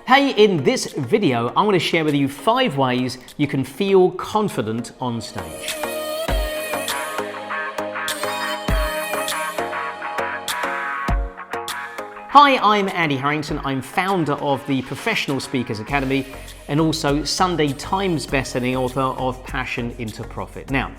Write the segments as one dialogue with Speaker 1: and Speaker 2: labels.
Speaker 1: Hey, in this video, I'm going to share with you 5 ways you can feel confident on stage. Hi, I'm Andy Harrington. I'm founder of the Professional Speakers Academy and also Sunday Times bestselling author of Passion into Profit. Now,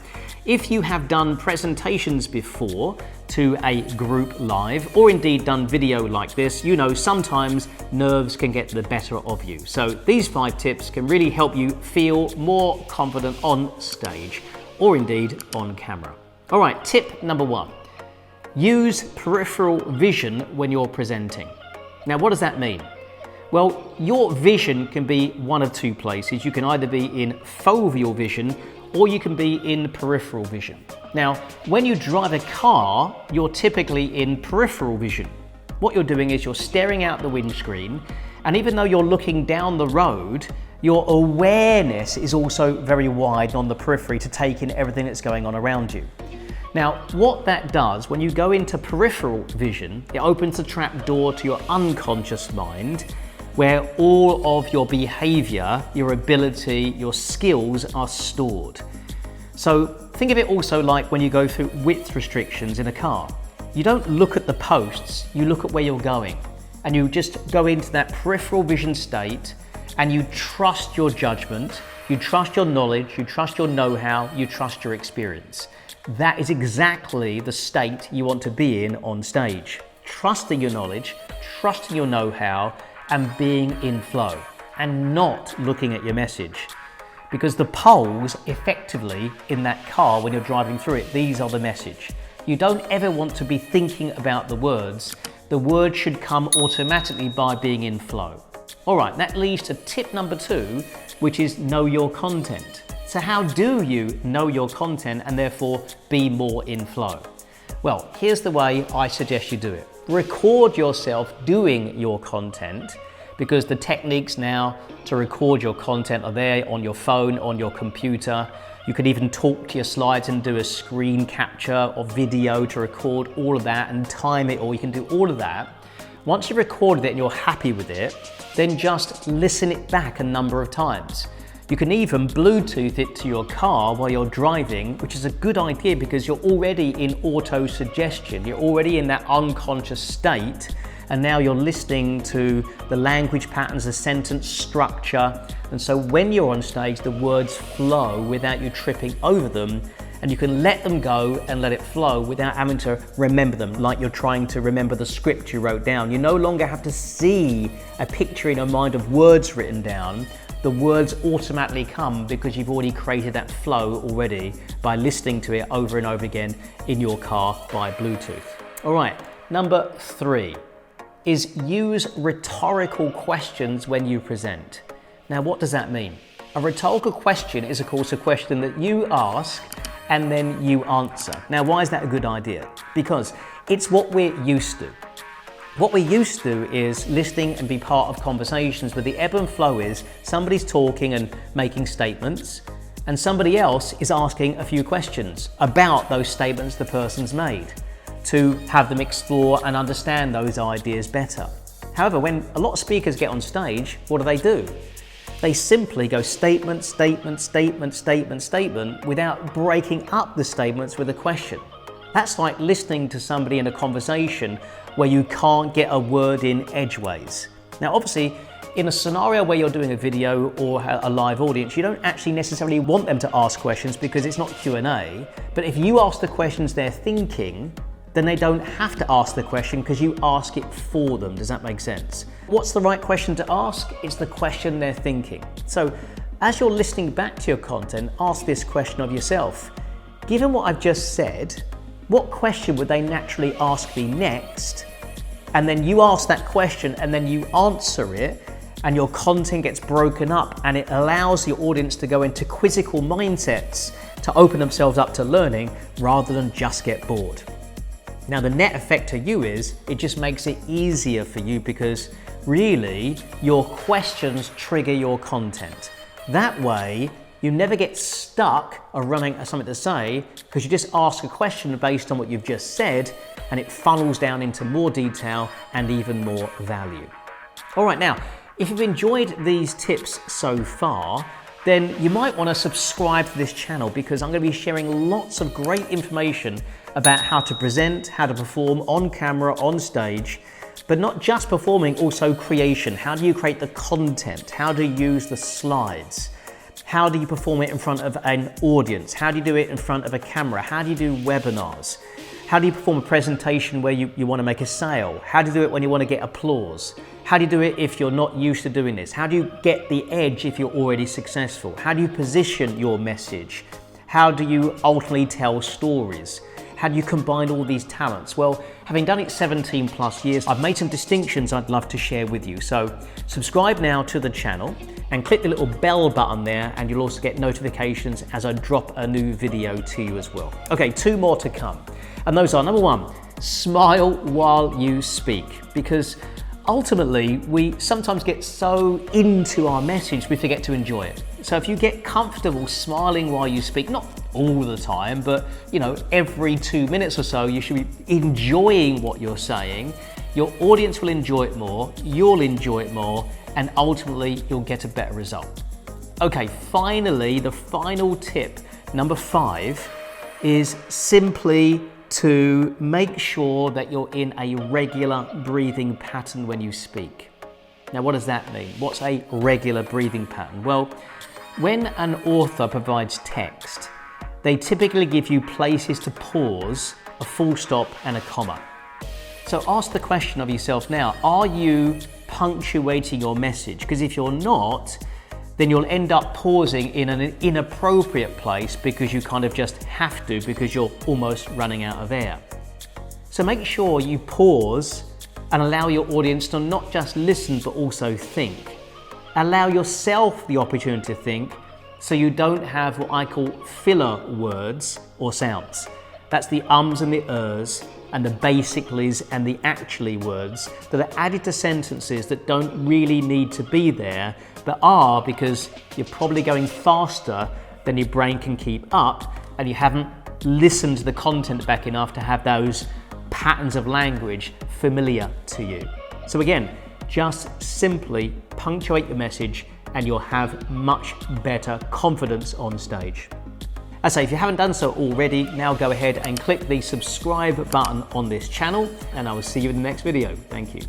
Speaker 1: if you have done presentations before to a group live or indeed done video like this, you know sometimes nerves can get the better of you. So these 5 tips can really help you feel more confident on stage or indeed on camera. All right, tip number 1. Use peripheral vision when you're presenting. Now, what does that mean? Well, your vision can be one of 2 places. You can either be in foveal vision or you can be in peripheral vision. Now, when you drive a car, you're typically in peripheral vision. What you're doing is you're staring out the windscreen, and even though you're looking down the road, your awareness is also very wide on the periphery to take in everything that's going on around you. Now, what that does, when you go into peripheral vision, it opens a trap door to your unconscious mind, where all of your behavior, your ability, your skills are stored. So think of it also like when you go through width restrictions in a car. You don't look at the posts, you look at where you're going. And you just go into that peripheral vision state and you trust your judgment, you trust your knowledge, you trust your know-how, you trust your experience. That is exactly the state you want to be in on stage. Trusting your knowledge, trusting your know-how, and being in flow, and not looking at your message. Because the poles, effectively, in that car when you're driving through it, these are the message. You don't ever want to be thinking about the words. The words should come automatically by being in flow. All right, that leads to tip number 2, which is know your content. So how do you know your content and therefore be more in flow? Well, here's the way I suggest you do it. Record yourself doing your content, because the techniques now to record your content are there on your phone, on your computer. You could even talk to your slides and do a screen capture or video to record all of that and time it, or you can do all of that. Once you've recorded it and you're happy with it, then just listen it back a number of times. You can even Bluetooth it to your car while you're driving, which is a good idea because you're already in auto-suggestion. You're already in that unconscious state, and now you're listening to the language patterns, the sentence structure. And so when you're on stage, the words flow without you tripping over them, and you can let them go and let it flow without having to remember them, like you're trying to remember the script you wrote down. You no longer have to see a picture in your mind of words written down. The words automatically come because you've already created that flow already by listening to it over and over again in your car by Bluetooth. All right, number 3 is use rhetorical questions when you present. Now, what does that mean? A rhetorical question is, of course, a question that you ask and then you answer. Now, why is that a good idea? Because it's what we're used to. What we're used to is listening and be part of conversations where the ebb and flow is somebody's talking and making statements and somebody else is asking a few questions about those statements the person's made to have them explore and understand those ideas better. However, when a lot of speakers get on stage, what do? They simply go statement, statement, statement, statement, statement without breaking up the statements with a question. That's like listening to somebody in a conversation where you can't get a word in edgeways. Now, obviously, in a scenario where you're doing a video or a live audience, you don't actually necessarily want them to ask questions because it's not Q&A. But if you ask the questions they're thinking, then they don't have to ask the question because you ask it for them. Does that make sense? What's the right question to ask? It's the question they're thinking. So as you're listening back to your content, ask this question of yourself. Given what I've just said, what question would they naturally ask me next? And then you ask that question and then you answer it, and your content gets broken up and it allows your audience to go into quizzical mindsets to open themselves up to learning rather than just get bored. Now, the net effect to you is it just makes it easier for you because really your questions trigger your content. That way, you never get stuck or running at something to say because you just ask a question based on what you've just said and it funnels down into more detail and even more value. All right, now, If you've enjoyed these tips so far, then you might want to subscribe to this channel, because I'm going to be sharing lots of great information about how to present, how to perform on camera, on stage, but not just performing, also creation. How do you create the content? How do you use the slides? How do you perform it in front of an audience? How do you do it in front of a camera? How do you do webinars? How do you perform a presentation where you want to make a sale? How do you do it when you want to get applause? How do you do it if you're not used to doing this? How do you get the edge if you're already successful? How do you position your message? How do you ultimately tell stories? How do you combine all these talents? Well, having done it 17 plus years, I've made some distinctions I'd love to share with you. So subscribe now to the channel and click the little bell button there, and you'll also get notifications as I drop a new video to you as well. Okay, 2 more to come. And those are, number 1, smile while you speak, because ultimately we sometimes get so into our message we forget to enjoy it. So if you get comfortable smiling while you speak, not all the time, but every 2 minutes or so, you should be enjoying what you're saying. Your audience will enjoy it more, you'll enjoy it more, and ultimately you'll get a better result. Okay, finally, the final tip, number 5, is simply to make sure that you're in a regular breathing pattern when you speak. Now, what does that mean? What's a regular breathing pattern? Well, when an author provides text, they typically give you places to pause, a full stop and a comma. So ask the question of yourself now, are you punctuating your message? Because if you're not, then you'll end up pausing in an inappropriate place because you kind of just have to, because you're almost running out of air. So make sure you pause and allow your audience to not just listen but also think. Allow yourself the opportunity to think, so you don't have what I call filler words or sounds. That's the ums and the ers and the basicallys and the actually words that are added to sentences that don't really need to be there, but are because you're probably going faster than your brain can keep up, and you haven't listened to the content back enough to have those patterns of language familiar to you. So again, just simply punctuate your message and you'll have much better confidence on stage. I say, if you haven't done so already, now go ahead and click the subscribe button on this channel, and I will see you in the next video. Thank you.